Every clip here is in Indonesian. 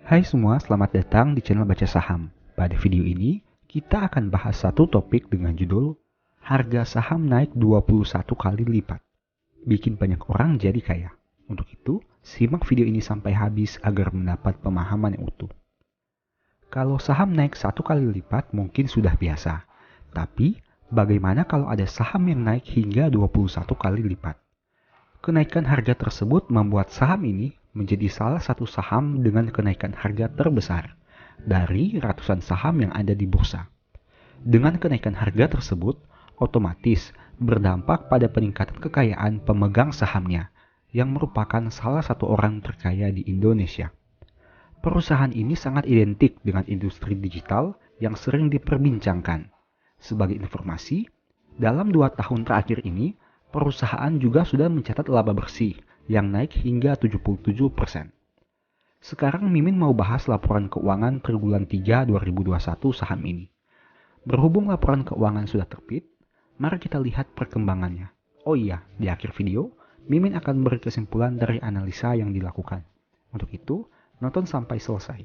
Hai semua, selamat datang di channel Baca Saham. Pada video ini, kita akan bahas satu topik dengan judul Harga saham naik 21 kali lipat. Bikin banyak orang jadi kaya. Untuk itu, simak video ini sampai habis agar mendapat pemahaman yang utuh. Kalau saham naik 1 kali lipat mungkin sudah biasa. Tapi, bagaimana kalau ada saham yang naik hingga 21 kali lipat? Kenaikan harga tersebut membuat saham ini menjadi salah satu saham dengan kenaikan harga terbesar dari ratusan saham yang ada di bursa. Dengan kenaikan harga tersebut, otomatis berdampak pada peningkatan kekayaan pemegang sahamnya, yang merupakan salah satu orang terkaya di Indonesia. Perusahaan ini sangat identik dengan industri digital yang sering diperbincangkan. Sebagai informasi, dalam 2 tahun terakhir ini, perusahaan juga sudah mencatat laba bersih yang naik hingga 77%. Sekarang Mimin mau bahas laporan keuangan triwulan 3 2021 saham ini. Berhubung laporan keuangan sudah terbit, mari kita lihat perkembangannya. Oh iya, di akhir video, Mimin akan beri kesimpulan dari analisa yang dilakukan. Untuk itu, nonton sampai selesai.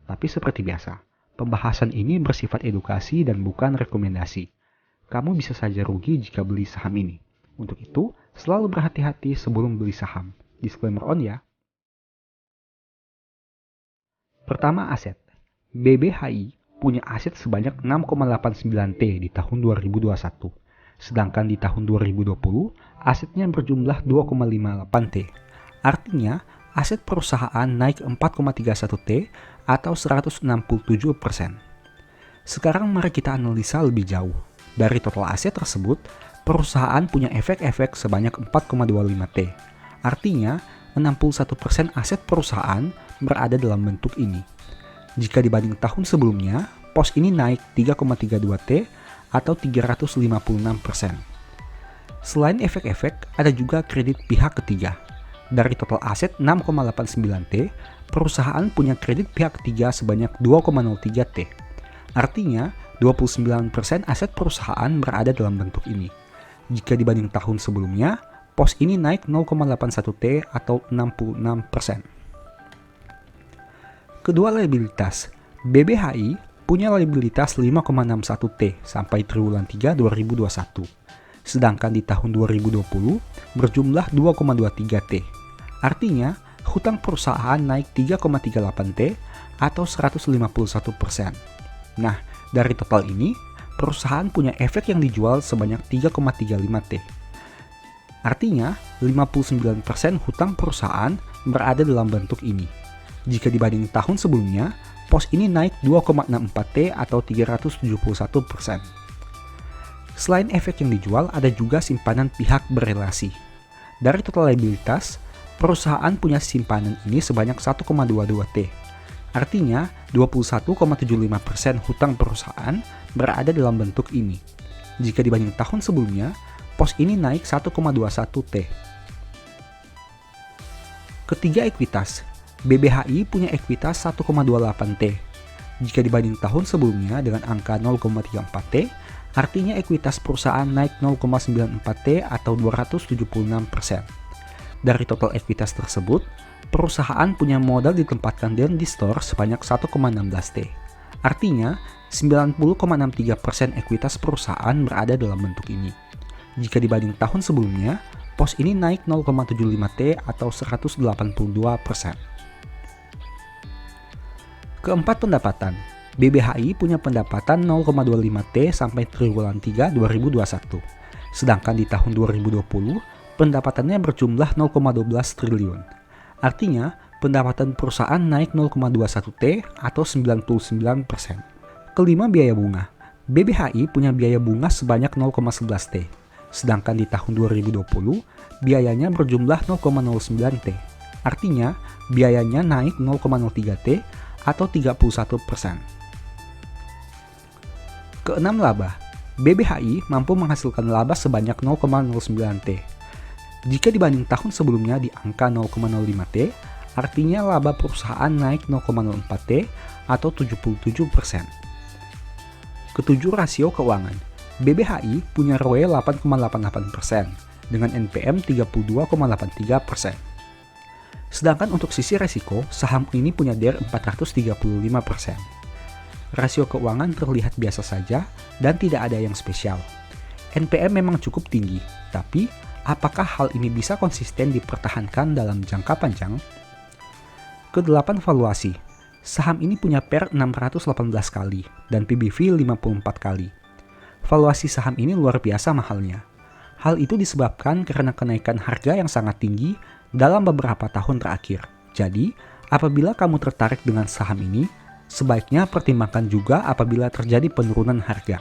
Tapi seperti biasa, pembahasan ini bersifat edukasi dan bukan rekomendasi. Kamu bisa saja rugi jika beli saham ini. Untuk itu, selalu berhati-hati sebelum beli saham. Disclaimer on ya. Pertama, aset. BBHI punya aset sebanyak 6,89 T di tahun 2021. Sedangkan di tahun 2020, asetnya berjumlah 2,58 T. Artinya, aset perusahaan naik 4,31 T atau 167%. Sekarang mari kita analisa lebih jauh. Dari total aset tersebut, perusahaan punya efek-efek sebanyak 4,25 T. Artinya, 61% aset perusahaan berada dalam bentuk ini. Jika dibanding tahun sebelumnya, pos ini naik 3,32 T atau 356%. Selain efek-efek, ada juga kredit pihak ketiga. Dari total aset 6,89 T, perusahaan punya kredit pihak ketiga sebanyak 2,03 T. Artinya, 29% aset perusahaan berada dalam bentuk ini. Jika dibanding tahun sebelumnya, pos ini naik 0,81 T atau 66%. Kedua, liabilitas. BBHI punya liabilitas 5,61 T sampai triwulan 3 2021. Sedangkan di tahun 2020 berjumlah 2,23 T. Artinya, hutang perusahaan naik 3,38 T atau 151%. Nah, dari total ini, perusahaan punya efek yang dijual sebanyak 3,35 T. Artinya, 59% hutang perusahaan berada dalam bentuk ini. Jika dibanding tahun sebelumnya, pos ini naik 2,64 T atau 371%. Selain efek yang dijual, ada juga simpanan pihak berelasi. Dari total liabilitas, perusahaan punya simpanan ini sebanyak 1,22 T. Artinya, 21,75% hutang perusahaan berada dalam bentuk ini. Jika dibanding tahun sebelumnya, pos ini naik 1,21 T. Ketiga, ekuitas. BBHI punya ekuitas 1,28 T. Jika dibanding tahun sebelumnya dengan angka 0,34 T, artinya ekuitas perusahaan naik 0,94 T atau 276%. Dari total ekuitas tersebut, perusahaan punya modal ditempatkan dan di store sebanyak 1,16 T. Artinya, 90,63% ekuitas perusahaan berada dalam bentuk ini. Jika dibanding tahun sebelumnya, pos ini naik 0,75 T atau 182%. Keempat, pendapatan. BBHI punya pendapatan 0,25 T sampai triwulan 3 2021. Sedangkan di tahun 2020, pendapatannya berjumlah 0,12 triliun. Artinya, pendapatan perusahaan naik 0,21 T atau 99%. Kelima, biaya bunga. BBHI punya biaya bunga sebanyak 0,11 T. Sedangkan di tahun 2020, biayanya berjumlah 0,09 T. Artinya, biayanya naik 0,03 T atau 31%. Keenam, laba. BBHI mampu menghasilkan laba sebanyak 0,09 T. Jika dibanding tahun sebelumnya di angka 0,05 T, artinya laba perusahaan naik 0,04 T atau 77%. Ketujuh, rasio keuangan. BBHI punya ROE 8,88% dengan NPM 32,83%. Sedangkan untuk sisi resiko, saham ini punya DER 435%. Rasio keuangan terlihat biasa saja dan tidak ada yang spesial. NPM memang cukup tinggi, tapi apakah hal ini bisa konsisten dipertahankan dalam jangka panjang? Kedelapan, valuasi. Saham ini punya PER 618 kali dan PBV 54 kali. Valuasi saham ini luar biasa mahalnya. Hal itu disebabkan karena kenaikan harga yang sangat tinggi dalam beberapa tahun terakhir. Jadi, apabila kamu tertarik dengan saham ini, sebaiknya pertimbangkan juga apabila terjadi penurunan harga.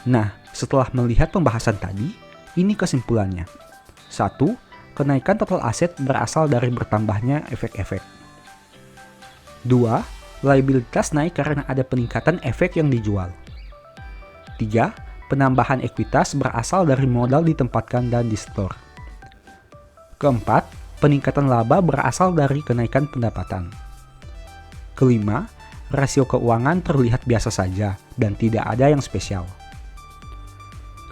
Nah, setelah melihat pembahasan tadi, ini kesimpulannya. 1. Kenaikan total aset berasal dari bertambahnya efek-efek. 2. Liabilitas naik karena ada peningkatan efek yang dijual. 3. Penambahan ekuitas berasal dari modal ditempatkan dan di-store. Keempat, peningkatan laba berasal dari kenaikan pendapatan. Kelima, rasio keuangan terlihat biasa saja dan tidak ada yang spesial.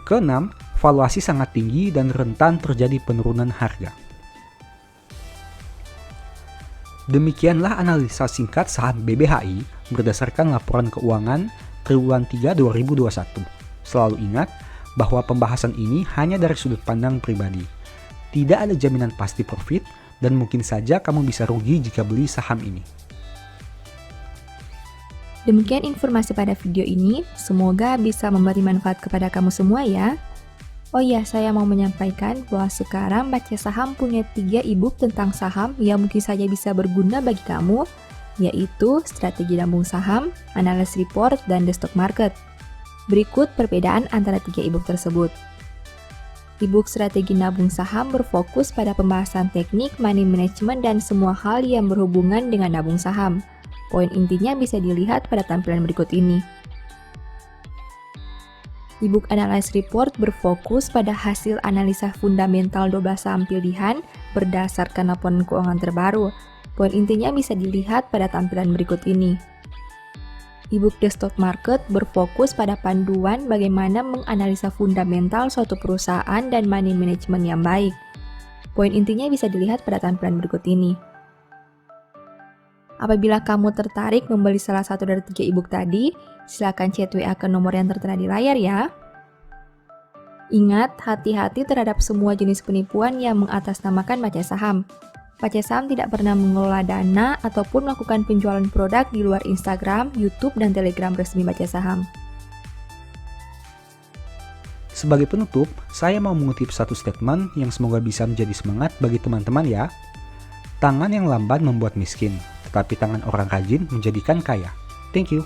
Keenam, valuasi sangat tinggi dan rentan terjadi penurunan harga. Demikianlah analisa singkat saham BBHI berdasarkan laporan keuangan triwulan 3 2021. Selalu ingat bahwa pembahasan ini hanya dari sudut pandang pribadi. Tidak ada jaminan pasti profit dan mungkin saja kamu bisa rugi jika beli saham ini. Demikian informasi pada video ini, semoga bisa memberi manfaat kepada kamu semua ya. Oh iya, saya mau menyampaikan bahwa sekarang Baca Saham punya 3 e-book tentang saham yang mungkin saja bisa berguna bagi kamu, yaitu Strategi Nabung Saham, Analysis Report, dan The Stock Market. Berikut perbedaan antara 3 e-book tersebut. E-book Strategi Nabung Saham berfokus pada pembahasan teknik, money management, dan semua hal yang berhubungan dengan nabung saham. Poin intinya bisa dilihat pada tampilan berikut ini. E-book Analysis Report berfokus pada hasil analisa fundamental 12 saham pilihan berdasarkan laporan keuangan terbaru. Poin intinya bisa dilihat pada tampilan berikut ini. E-book The Stock Market berfokus pada panduan bagaimana menganalisa fundamental suatu perusahaan dan money management yang baik. Poin intinya bisa dilihat pada tampilan berikut ini. Apabila kamu tertarik membeli salah satu dari 3 e-book tadi, silakan chat WA ke nomor yang tertera di layar ya. Ingat, hati-hati terhadap semua jenis penipuan yang mengatasnamakan baca saham. Baca Saham tidak pernah mengelola dana ataupun melakukan penjualan produk di luar Instagram, YouTube, dan Telegram resmi Baca Saham. Sebagai penutup, saya mau mengutip satu statement yang semoga bisa menjadi semangat bagi teman-teman ya. Tangan yang lamban membuat miskin, tetapi tangan orang rajin menjadikan kaya. Thank you.